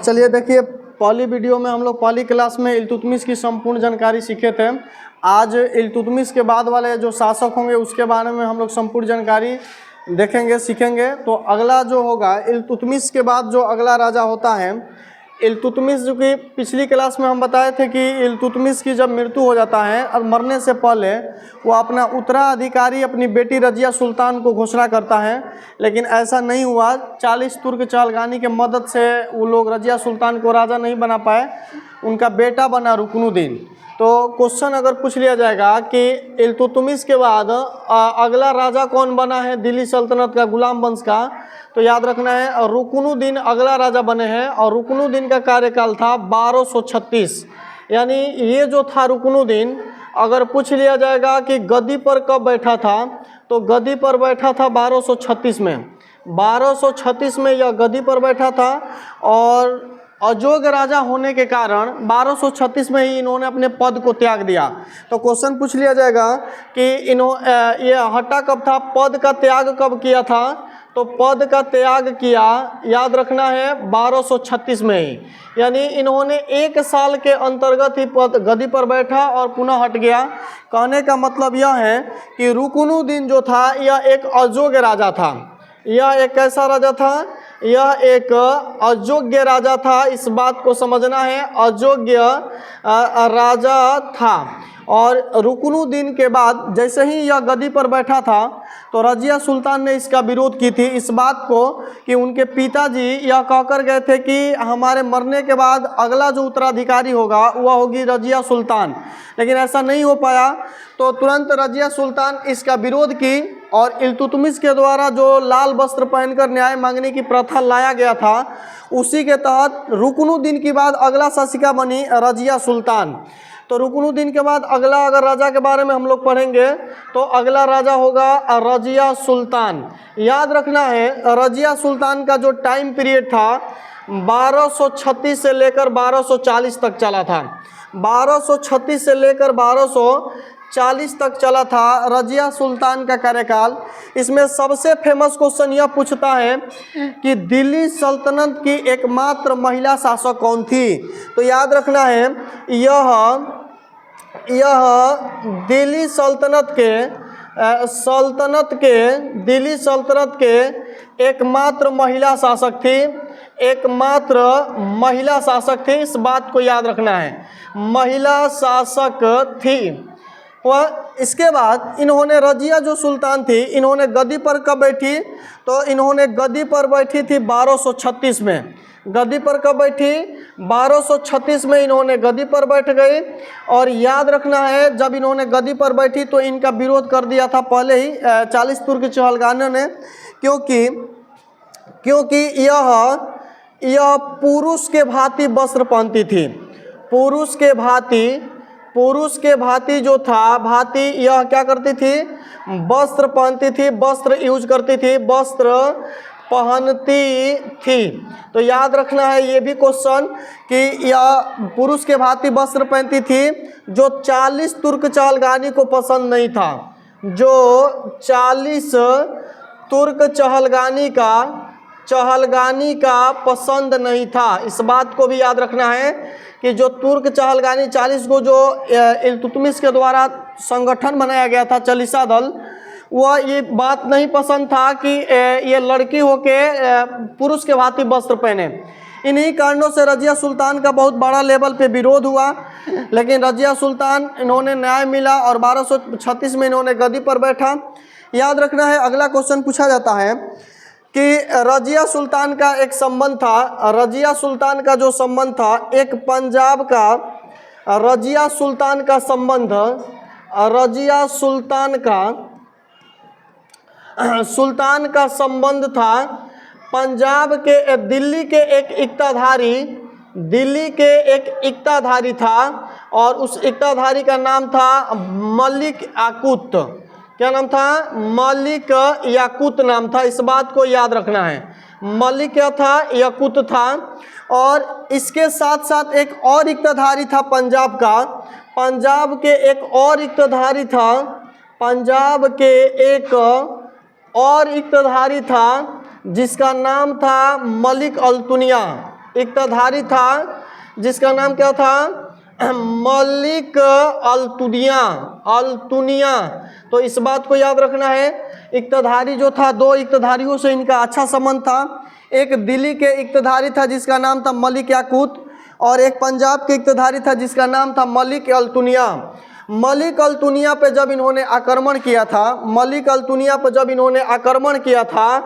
चलिए देखिए, पहली वीडियो में हम लोग पहली क्लास में इल्तुतमिश की संपूर्ण जानकारी सीखे थे। आज इल्तुतमिश के बाद वाले जो शासक होंगे उसके बारे में हम लोग संपूर्ण जानकारी देखेंगे, सीखेंगे। तो अगला जो होगा इल्तुतमिश के बाद जो अगला राजा होता है इल्तुतमिश, जो कि पिछली क्लास में हम बताए थे कि इल्तुतमिश की जब मृत्यु हो जाता है और मरने से पहले वो अपना उत्तराधिकारी अपनी बेटी रजिया सुल्तान को घोषणा करता है, लेकिन ऐसा नहीं हुआ। 40 तुर्क चहलगानी के मदद से वो लोग रजिया सुल्तान को राजा नहीं बना पाए, उनका बेटा बना रुकनुद्दीन। तो क्वेश्चन अगर पूछ लिया जाएगा कि इल्तुतमिश के बाद अगला राजा कौन बना है दिल्ली सल्तनत का, गुलाम वंश का, तो याद रखना है रुकनुद्दीन अगला राजा बने हैं। और रुकनुद्दीन का कार्यकाल था 1236। यानी ये जो था रुकनुद्दीन, अगर पूछ लिया जाएगा कि गद्दी पर कब बैठा था, तो गद्दी पर बैठा था 1236 में। 1236 में यह गद्दी पर बैठा था और अयोग्य राजा होने के कारण 1236 में ही इन्होंने अपने पद को त्याग दिया। तो क्वेश्चन पूछ लिया जाएगा कि ये हटा कब था, पद का त्याग कब किया था, तो पद का त्याग किया, याद रखना है 1236 में ही। यानी इन्होंने 1 साल के अंतर्गत ही पद गद्दी पर बैठा और पुनः हट गया। कहने का मतलब यह है कि रुकनुद्दीन जो था यह एक अयोग्य राजा था। यह एक कैसा राजा था, यह एक अयोग्य राजा था। इस बात को समझना है, अयोग्य राजा था। और रुकनुद्दीन के बाद जैसे ही यह गद्दी पर बैठा था तो रजिया सुल्तान ने इसका विरोध की थी, इस बात को कि उनके पिताजी यह कहकर गए थे कि हमारे मरने के बाद अगला जो उत्तराधिकारी होगा वह होगी रजिया सुल्तान, लेकिन ऐसा नहीं हो पाया। तो तुरंत रजिया सुल्तान इसका विरोध की और इल्तुतमिश के द्वारा जो लाल वस्त्र पहनकर न्याय मांगने की प्रथा लाया गया था, उसी के तहत रुकनुद्दीन के बाद अगला शासिका बनी रजिया सुल्तान। तो रुकनुद्दीन के बाद अगला अगर राजा के बारे में हम लोग पढ़ेंगे तो अगला राजा होगा रजिया सुल्तान। याद रखना है रजिया सुल्तान का जो टाइम पीरियड था 1236 से लेकर 1240 तक चला था। 1236 से लेकर 1240 तक चला था रजिया सुल्तान का कार्यकाल। इसमें सबसे फेमस क्वेश्चन यह पूछता है कि दिल्ली सल्तनत की एकमात्र महिला शासक कौन थी। तो याद रखना है यह दिल्ली सल्तनत के एकमात्र महिला शासक थी, एकमात्र महिला शासक थी। इस बात को याद रखना है, महिला शासक थी वह। इसके बाद इन्होंने रजिया जो सुल्तान थी, इन्होंने गद्दी पर कब बैठी, तो इन्होंने गद्दी पर बैठी थी 1236 में। गद्दी पर कब बैठी, 1236 में इन्होंने गद्दी पर बैठ गई। और याद रखना है जब इन्होंने गद्दी पर बैठी तो इनका विरोध कर दिया था पहले ही 40 तुर्क चहलगानियों ने, क्योंकि यह पुरुष के भांति वस्त्र पहनती थी। पुरुष के भांति जो था, भांति यह क्या करती थी, वस्त्र पहनती थी, वस्त्र यूज करती थी, वस्त्र पहनती थी। तो याद रखना है ये भी क्वेश्चन कि यह पुरुष के भांति वस्त्र पहनती थी, जो 40 तुर्क चहलगानी को पसंद नहीं था, जो 40 तुर्क चहलगानी का पसंद नहीं था। इस बात को भी याद रखना है कि जो तुर्क चहलगानी 40 को जो इल्तुतमिश के द्वारा संगठन बनाया गया था चालीसा दल, वह ये बात नहीं पसंद था कि ये लड़की होके पुरुष के भांति वस्त्र पहने। इन्हीं कारणों से रजिया सुल्तान का बहुत बड़ा लेवल पे विरोध हुआ, लेकिन रजिया सुल्तान इन्होंने न्याय मिला और 1236 में इन्होंने गद्दी पर बैठा। याद रखना है अगला क्वेश्चन पूछा जाता है कि रजिया सुल्तान का एक संबंध था, रजिया सुल्तान का जो संबंध था, एक पंजाब का रजिया सुल्तान का संबंध, रजिया सुल्तान का संबंध था पंजाब के दिल्ली के एक इक्ताधारी था और उस इक्ताधारी का नाम था मलिक याकूत। क्या नाम था, मलिक याकूत नाम था। इस बात को याद रखना है, मलिक क्या था, याकूत था। और इसके साथ साथ एक और इक्ताधारी था पंजाब का, पंजाब के एक और इक्ताधारी था, पंजाब के एक और इक्ताधारी था जिसका नाम था मलिक अल्तुनिया। इक्तधारी था जिसका नाम क्या था? मलिक अल्तुनिया। तो इस बात को याद रखना है। इक्तधारी जो था, दो इक्तधारियों से इनका अच्छा संबंध था। एक दिल्ली के इक्तधारी था जिसका नाम था मलिक याकूत, और एक पंजाब के इक्तधारी था जिसका नाम था मलिक अल्तुनिया। मलिक अल्तुनिया पे जब इन्होंने आक्रमण किया था,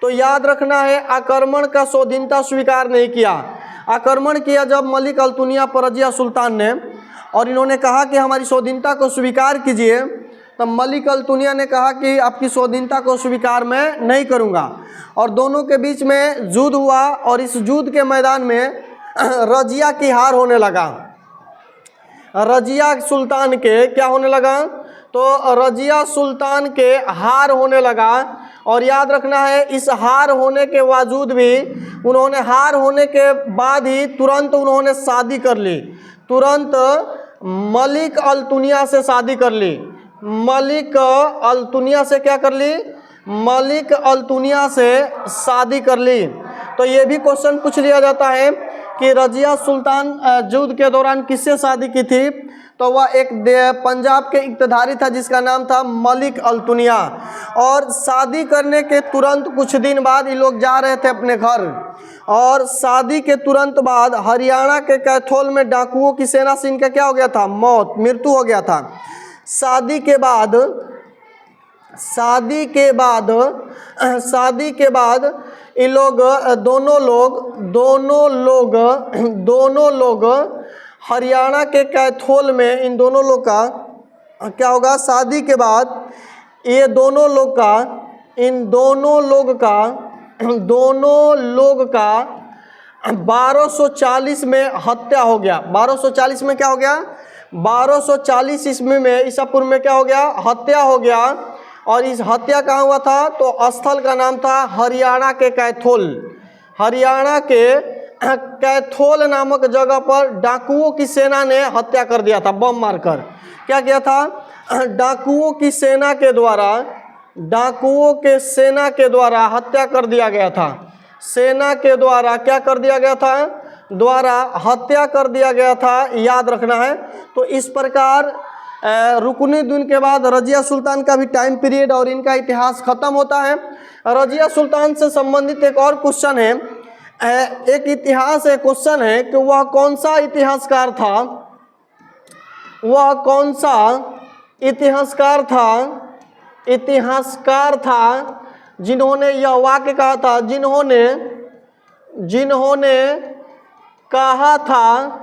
तो याद रखना है, आक्रमण का स्वाधीनता स्वीकार नहीं किया। आक्रमण किया जब मलिक अल्तुनिया पर रजिया सुल्तान ने, और इन्होंने कहा कि हमारी स्वाधीनता को स्वीकार कीजिए, तब मलिक अल्तुनिया ने कहा कि आपकी स्वाधीनता को स्वीकार मैं नहीं करूंगा। और दोनों के बीच में युद्ध हुआ, और इस युद्ध के मैदान में रजिया की हार होने लगा। रजिया सुल्तान के क्या होने लगा? तो रजिया सुल्तान के हार होने लगा। और याद रखना है, इस हार होने के बावजूद भी, उन्होंने हार होने के बाद ही तुरंत उन्होंने शादी कर ली। तुरंत मलिक अल्तुनिया से शादी कर ली। मलिक अल्तुनिया से क्या कर ली? मलिक अल्तुनिया से शादी कर ली। तो ये भी क्वेश्चन पूछ लिया जाता है कि रजिया सुल्तान युद्ध के दौरान किससे शादी की थी? तो वह एक पंजाब के इक्तधारी था जिसका नाम था मलिक अल्तुनिया। और शादी करने के तुरंत कुछ दिन बाद ये लोग जा रहे थे अपने घर, और शादी के तुरंत बाद हरियाणा के कैथोल में डाकुओं की सेना से इनका क्या हो गया था? मृत्यु हो गया था। शादी के बाद ये लोग दोनों लोग हरियाणा के कैथोल में, इन दोनों लोग का क्या होगा? शादी के बाद ये दोनों लोग का 1240 में हत्या हो गया। 1240 में क्या हो गया? 1240 ईस्वी में, ईसा पूर्व में क्या हो गया? हत्या हो गया। और इस हत्या कहाँ हुआ था? तो स्थल का नाम था हरियाणा के कैथोल। हरियाणा के कैथोल नामक जगह पर डाकुओं की सेना ने हत्या कर दिया था, बम मारकर। क्या किया था? डाकुओं की सेना के द्वारा हत्या कर दिया गया था। सेना के द्वारा क्या कर दिया गया था? हत्या कर दिया गया था, याद रखना है। तो इस प्रकार रुकनुद्दीन के बाद रजिया सुल्तान का भी टाइम पीरियड और इनका इतिहास खत्म होता है। रजिया सुल्तान से संबंधित एक और क्वेश्चन है, क्वेश्चन है कि वह कौन सा इतिहासकार था जिन्होंने यह वाक्य कहा था, जिन्होंने कहा था कि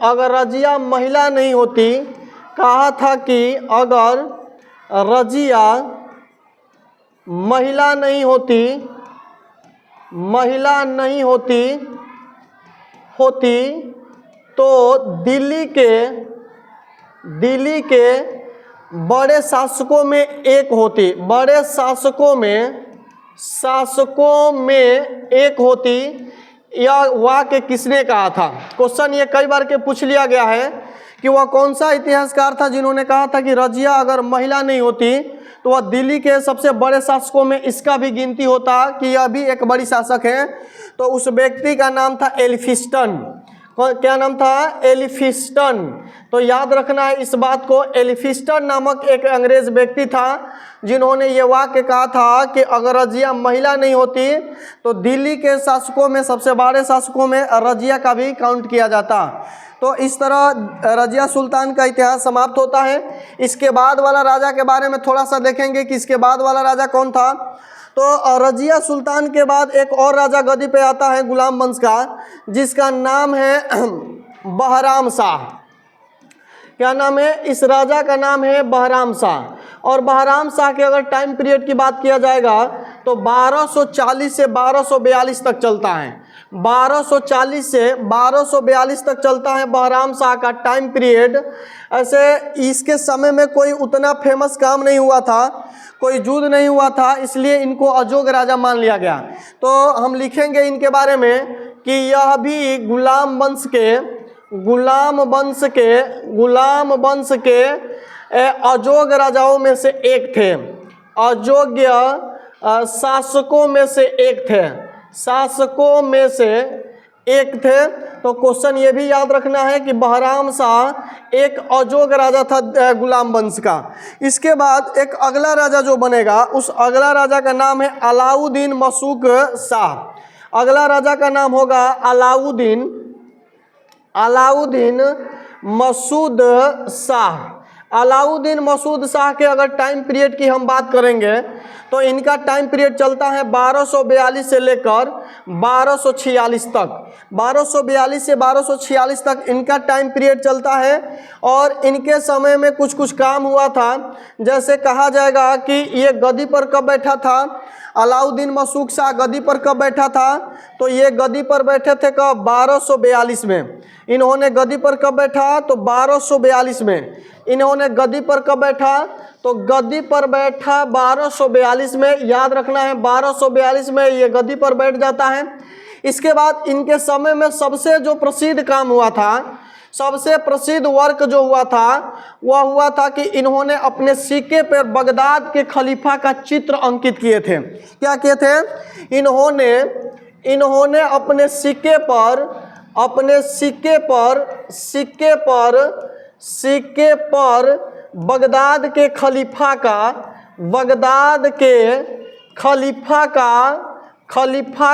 अगर रजिया महिला नहीं होती तो दिल्ली के बड़े शासकों में एक होती। यह वाक्य किसने कहा था? क्वेश्चन ये कई बार के पूछ लिया गया है कि वह कौन सा इतिहासकार था जिन्होंने कहा था कि रजिया अगर महिला नहीं होती तो वह दिल्ली के सबसे बड़े शासकों में इसका भी गिनती होता कि यह भी एक बड़ी शासक है। तो उस व्यक्ति का नाम था एल्फिंस्टन। क्या नाम था? एल्फिंस्टन। तो याद रखना है इस बात को, एल्फिंस्टन नामक एक अंग्रेज व्यक्ति था जिन्होंने ये वाक्य कहा था कि अगर रजिया महिला नहीं होती तो दिल्ली के शासकों में, सबसे बड़े शासकों में रजिया का भी काउंट किया जाता। तो इस तरह रजिया सुल्तान का इतिहास समाप्त होता है। इसके बाद वाला राजा के बारे में थोड़ा सा देखेंगे कि इसके बाद वाला राजा कौन था। तो रजिया सुल्तान के बाद एक और राजा गद्दी पे आता है गुलाम वंश का, जिसका नाम है बहराम शाह। क्या नाम है? इस राजा का नाम है बहराम शाह। और बहराम शाह के अगर टाइम पीरियड की बात किया जाएगा तो 1240 से 1242 तक चलता है। 1240 से 1242 तक चलता है बहराम शाह का टाइम पीरियड। ऐसे इसके समय में कोई उतना फेमस काम नहीं हुआ था, कोई युद्ध नहीं हुआ था, इसलिए इनको अजोग राजा मान लिया गया। तो हम लिखेंगे इनके बारे में कि यह भी गुलाम वंश के अजोग राजाओं में से एक थे, अयोग्य शासकों में से एक थे, शासकों में से एक थे। तो क्वेश्चन ये भी याद रखना है कि बहराम शाह एक अजोग राजा था गुलाम वंश का। इसके बाद एक अगला राजा जो बनेगा, उस अगला राजा का नाम है अलाउद्दीन मशूक शाह। अगला राजा का नाम होगा अलाउद्दीन मसूद शाह। अलाउद्दीन मसूद शाह के अगर टाइम पीरियड की हम बात करेंगे तो इनका टाइम पीरियड चलता है 1242 से लेकर 1246 तक। 1242 से 1246 तक इनका टाइम पीरियड चलता है। और इनके समय में कुछ कुछ काम हुआ था, जैसे कहा जाएगा कि ये गद्दी पर कब बैठा था, अलाउद्दीन मशूक शाह गद्दी पर कब बैठा था, तो ये गद्दी पर बैठे थे कब, 1242 में। इन्होंने गद्दी पर कब बैठा, तो 1242 में। इन्होंने गद्दी पर कब बैठा, तो गद्दी पर बैठा 1242 में। याद रखना है 1242 में ये गद्दी पर बैठ जाता है। इसके बाद इनके समय में सबसे जो प्रसिद्ध काम हुआ था, सबसे प्रसिद्ध वर्क जो हुआ था वह हुआ था कि इन्होंने अपने सिक्के पर बगदाद के खलीफा का चित्र अंकित किए थे। क्या किए थे, इन्होंने अपने सिक्के पर बगदाद के खलीफा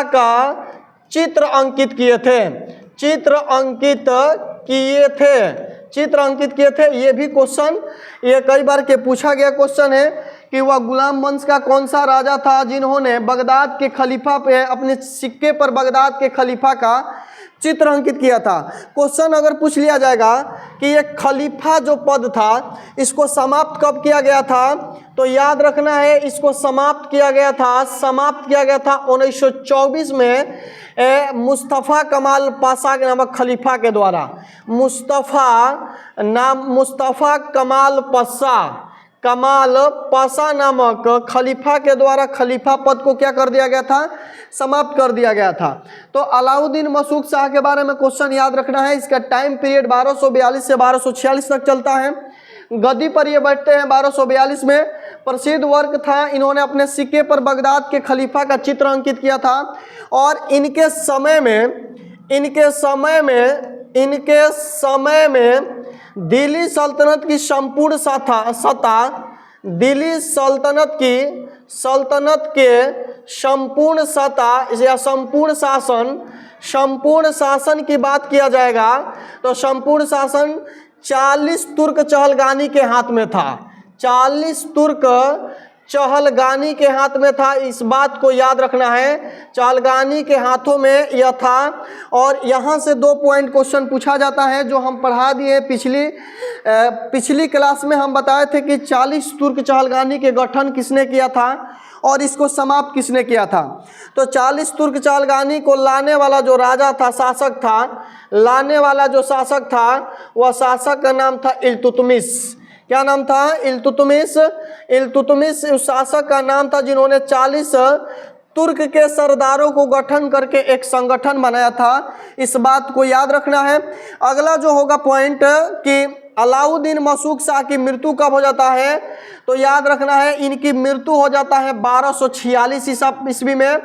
का चित्र अंकित किए थे। ये भी क्वेश्चन, ये कई बार के पूछा गया क्वेश्चन है कि वह गुलाम वंश का कौन सा राजा था जिन्होंने बगदाद के खलीफा पे अपने सिक्के पर बगदाद के खलीफा का चित्र अंकित किया था। क्वेश्चन अगर पूछ लिया जाएगा कि ये खलीफा जो पद था इसको समाप्त कब किया गया था, तो याद रखना है इसको समाप्त किया गया था 1924 में मुस्तफ़ा कमाल पाशा के नामक खलीफा के द्वारा। मुस्तफ़ा कमाल पाशा नामक खलीफा के द्वारा खलीफा पद को क्या कर दिया गया था, समाप्त कर दिया गया था। तो अलाउद्दीन मशूक शाह के बारे में क्वेश्चन याद रखना है, इसका टाइम पीरियड 1242 से 1246 तक चलता है। गद्दी पर ये बैठते हैं 1242 में। प्रसिद्ध वर्क था, इन्होंने अपने सिक्के पर बगदाद के खलीफा का चित्र अंकित किया था। और इनके समय में दिल्ली सल्तनत की संपूर्ण संपूर्ण शासन की बात किया जाएगा तो संपूर्ण शासन 40 तुर्क चहलगानी के हाथ में था। 40 तुर्क चहलगानी के हाथ में था, इस बात को याद रखना है, चहलगानी के हाथों में यह था। और यहाँ से 2 पॉइंट क्वेश्चन पूछा जाता है जो हम पढ़ा दिए पिछली क्लास में। हम बताए थे कि 40 तुर्क चहलगानी के गठन किसने किया था और इसको समाप्त किसने किया था। तो 40 तुर्क चहलगानी को लाने वाला जो राजा था, शासक था, वह शासक का नाम था इल्तुतमिश। क्या नाम था, इल्तुतमिश उस शासक का नाम था जिन्होंने 40 तुर्क के सरदारों को गठन करके एक संगठन बनाया था। इस बात को याद रखना है। अगला जो होगा पॉइंट कि अलाउद्दीन मशूक शाह की मृत्यु कब हो जाता है, तो याद रखना है इनकी मृत्यु हो जाता है 1246 ईस्वी में।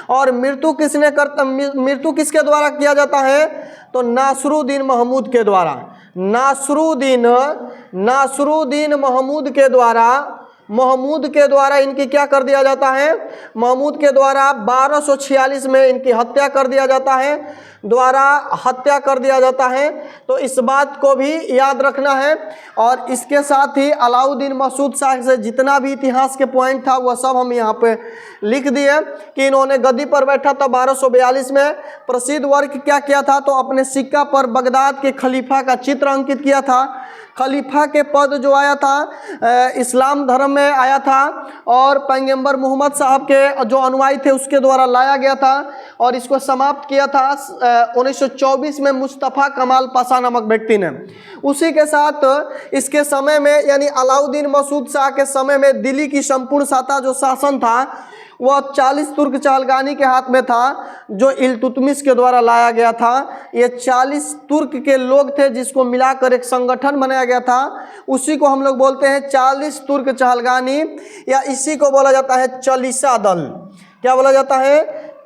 और मृत्यु किसके द्वारा किया जाता है, तो नासरुद्दीन महमूद के द्वारा। नासरुद्दीन महमूद के द्वारा इनकी क्या कर दिया जाता है, महमूद के द्वारा 1246 में इनकी हत्या कर दिया जाता है। तो इस बात को भी याद रखना है। और इसके साथ ही अलाउद्दीन मसूद शाह से जितना भी इतिहास के पॉइंट था वह सब हम यहाँ पे लिख दिए कि इन्होंने गद्दी पर बैठा था 1242 में। प्रसिद्ध वर्क क्या किया था, तो अपने सिक्का पर बगदाद के खलीफा का चित्र अंकित किया था। खलीफा के पद जो आया था इस्लाम धर्म में आया था और पैगंबर मोहम्मद साहब के जो अनुयायी थे उसके द्वारा लाया गया था। और इसको समाप्त किया था 1924 में मुस्तफ़ा कमाल पाशा नामक व्यक्ति ने। उसी के साथ इसके समय में यानी अलाउद्दीन मसूद शाह के समय में दिल्ली की संपूर्ण सत्ता जो शासन था वह 40 तुर्क चहलगानी के हाथ में था जो इल्तुतमिश के द्वारा लाया गया था। ये 40 तुर्क के लोग थे जिसको मिलाकर एक संगठन बनाया गया था, उसी को हम लोग बोलते हैं 40 तुर्क चहलगानी, या इसी को बोला जाता है चालीसा दल। क्या बोला जाता है,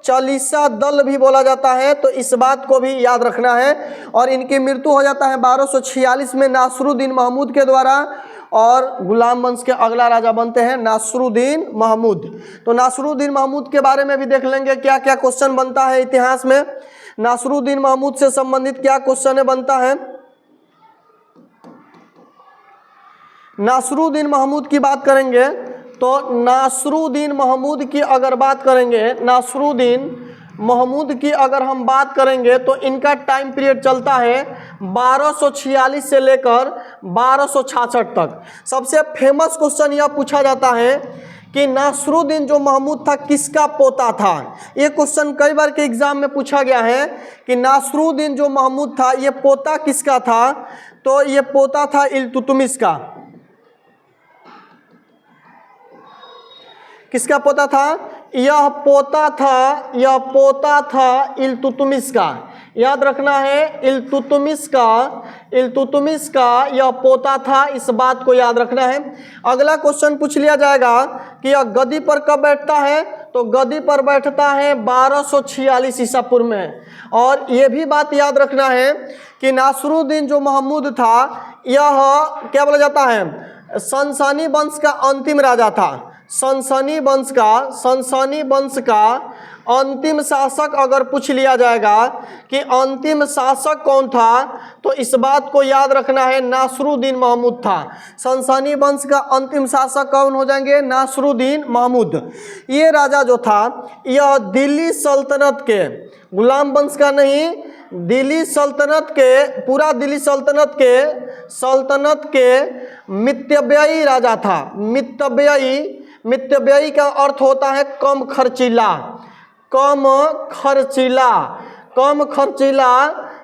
चालीसा दल भी बोला जाता है, तो इस बात को भी याद रखना है। और इनकी मृत्यु हो जाता है 1246 में नासरुद्दीन महमूद के द्वारा, और गुलाम वंश के अगला राजा बनते हैं नासरुद्दीन महमूद। तो नासरुद्दीन महमूद के बारे में भी देख लेंगे क्या क्या क्वेश्चन बनता है इतिहास में। नासरुद्दीन महमूद से संबंधित क्या क्वेश्चन बनता है। नासरुद्दीन महमूद की बात करेंगे तो नासरुद्दीन महमूद की अगर बात करेंगे, नासरुद्दीन महमूद की अगर हम बात करेंगे तो इनका टाइम पीरियड चलता है 1246 से लेकर 1266 तक। सबसे फेमस क्वेश्चन यह पूछा जाता है कि नासरुद्दीन जो महमूद था किसका पोता था। ये क्वेश्चन कई बार के एग्जाम में पूछा गया है कि नासरुद्दीन जो महमूद था ये पोता किसका था, तो ये पोता था इल्तुतमिश का। किसका पोता था? यह पोता था इल्तुतमिश का। याद रखना है, इल्तुतमिश का यह पोता था, इस बात को याद रखना है। अगला क्वेश्चन पूछ लिया जाएगा कि यह गद्दी पर कब बैठता है, तो गद्दी पर बैठता है 1246 ईसा पूर्व में। और यह भी बात याद रखना है कि नासरुद्दीन जो महमूद था यह क्या बोला जाता है, सनसनी वंश का अंतिम राजा था। सनसनी वंश का अंतिम शासक अगर पूछ लिया जाएगा कि अंतिम शासक कौन था, तो इस बात को याद रखना है नासरुद्दीन महमूद था। सनसनी वंश का अंतिम शासक कौन हो जाएंगे? नासरुद्दीन महमूद। ये राजा जो था यह दिल्ली सल्तनत के, गुलाम वंश का नहीं, दिल्ली सल्तनत के, पूरा दिल्ली सल्तनत के मितव्ययी राजा था। मितव्ययी का अर्थ होता है कम खर्चीला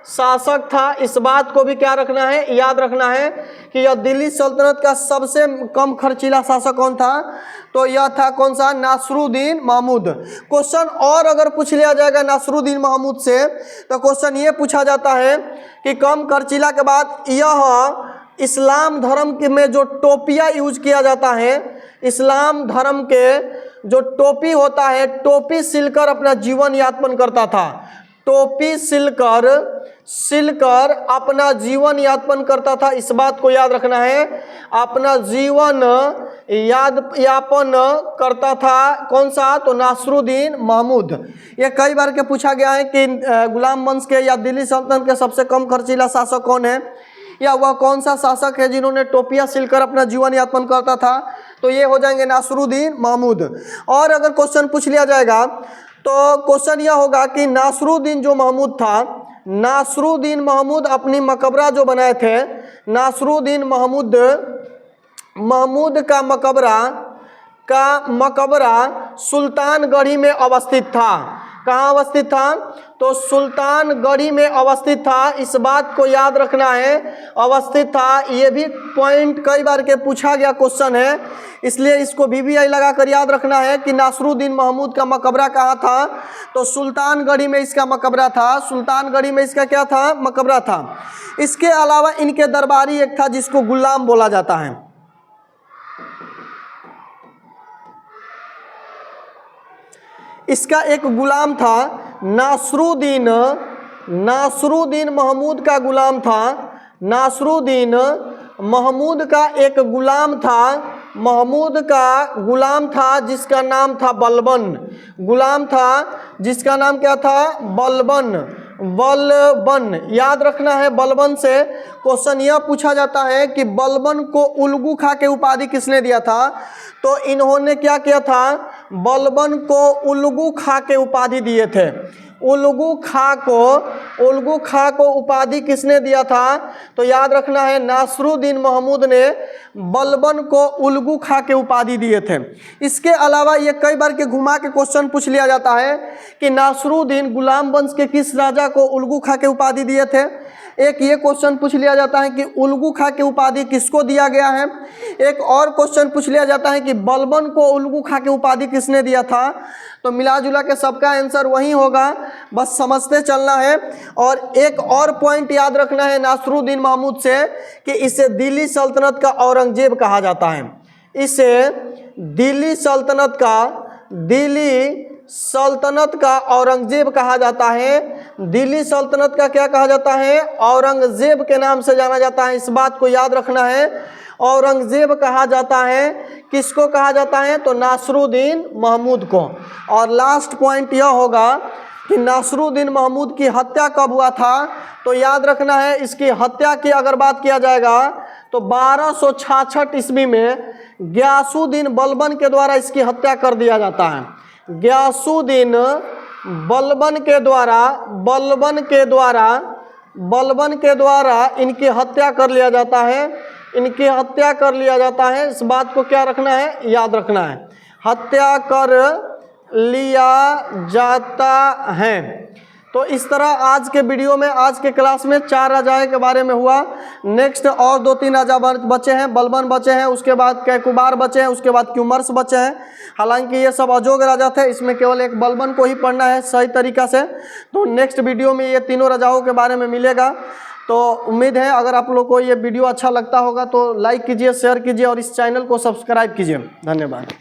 शासक था। इस बात को भी क्या रखना है, याद रखना है कि यह दिल्ली सल्तनत का सबसे कम खर्चीला शासक कौन था, तो यह था कौन सा? नासरुद्दीन महमूद। क्वेश्चन और अगर पूछ लिया जाएगा नासरुद्दीन महमूद से, तो क्वेश्चन ये पूछा जाता है कि कम खर्चीला के बाद यह इस्लाम धर्म के में जो टोपिया यूज किया जाता है, इस्लाम धर्म के जो टोपी होता है, टोपी सिलकर अपना जीवन यापन करता था। टोपी सिलकर अपना जीवन यापन करता था, इस बात को याद रखना है। अपना जीवन यापन करता था कौन सा? तो नासरुद्दीन महमूद। ये कई बार के पूछा गया है कि गुलाम वंश के या दिल्ली सल्तनत के सबसे कम खर्चीला शासक कौन है, या वह कौन सा शासक है जिन्होंने टोपियां सिलकर अपना जीवन यापन करता था, तो ये हो जाएंगे नासरुद्दीन महमूद। और अगर क्वेश्चन पूछ लिया जाएगा तो क्वेश्चन यह होगा कि नासरुद्दीन जो महमूद था, नासरुद्दीन महमूद अपनी मकबरा जो बनाए थे, नासरुद्दीन महमूद का मकबरा सुल्तानगढ़ी में अवस्थित था। कहाँ अवस्थित था? तो सुल्तानगढ़ी में अवस्थित था, इस बात को याद रखना है, अवस्थित था। ये भी पॉइंट कई बार के पूछा गया क्वेश्चन है, इसलिए इसको VVI लगाकर याद रखना है कि नासरुद्दीन महमूद का मकबरा कहाँ था, तो सुल्तानगढ़ी में इसका मकबरा था। सुल्तानगढ़ी में इसका क्या था? मकबरा था। इसके अलावा इनके दरबारी एक था जिसको गुलाम बोला जाता है। इसका एक गुलाम था, नासरुद्दीन महमूद का गुलाम था। नासरुद्दीन महमूद का एक गुलाम था, महमूद का गुलाम था जिसका नाम था बलबन। गुलाम था जिसका नाम क्या था? बलबन। याद रखना है। बलबन से क्वेश्चन यह पूछा जाता है कि बलबन को उल्गू खां के उपाधि किसने दिया था, तो इन्होंने क्या किया था? बलबन को उल्गू खां के उपाधि दिए थे। उल्गू खां को उपाधि किसने दिया था, तो याद रखना है नासरुद्दीन महमूद ने बलबन को उल्गू खां के उपाधि दिए थे। इसके अलावा ये कई बार के घुमा के क्वेश्चन पूछ लिया जाता है कि नासरुद्दीन गुलाम वंश के किस राजा को उल्गू खां के उपाधि दिए थे। एक ये क्वेश्चन पूछ लिया जाता है कि उल्गू खां की उपाधि किसको दिया गया है। एक और क्वेश्चन पूछ लिया जाता है कि बलबन को उल्गू खां की उपाधि किसने दिया था। तो मिला जुला के सबका आंसर वही होगा, बस समझते चलना है। और एक और पॉइंट याद रखना है नासरुद्दीन महमूद से कि इसे दिल्ली सल्तनत का औरंगजेब कहा जाता है। इसे दिल्ली सल्तनत का औरंगजेब कहा जाता है। दिल्ली सल्तनत का क्या कहा जाता है? औरंगजेब के नाम से जाना जाता है। इस बात को याद रखना है, औरंगजेब कहा जाता है। किसको कहा जाता है? तो नासरुद्दीन महमूद को। और लास्ट पॉइंट यह होगा कि नासरुद्दीन महमूद की हत्या कब हुआ था? तो याद रखना है, इसकी हत्या की अगर बात किया जाएगा तो 1266 ईस्वी में गयासुद्दीन बलबन के द्वारा इसकी हत्या कर दिया जाता है। गयासुद्दीन बलबन के द्वारा इनकी हत्या कर लिया जाता है। इनकी हत्या कर लिया जाता है। इस बात को क्या रखना है? याद रखना है, हत्या कर लिया जाता है। तो इस तरह आज के वीडियो में, आज के क्लास में 4 राजाओं के बारे में हुआ। नेक्स्ट और 2-3 राजा बचे हैं। बलबन बचे हैं, उसके बाद कैकुबार बचे हैं, उसके बाद क्यूमर्स बचे हैं। हालांकि ये सब अजोग राजा थे, इसमें केवल एक बलबन को ही पढ़ना है सही तरीका से। तो नेक्स्ट वीडियो में ये तीनों राजाओं के बारे में मिलेगा। तो उम्मीद है अगर आप लोग को ये वीडियो अच्छा लगता होगा तो लाइक कीजिए, शेयर कीजिए और इस चैनल को सब्सक्राइब कीजिए। धन्यवाद।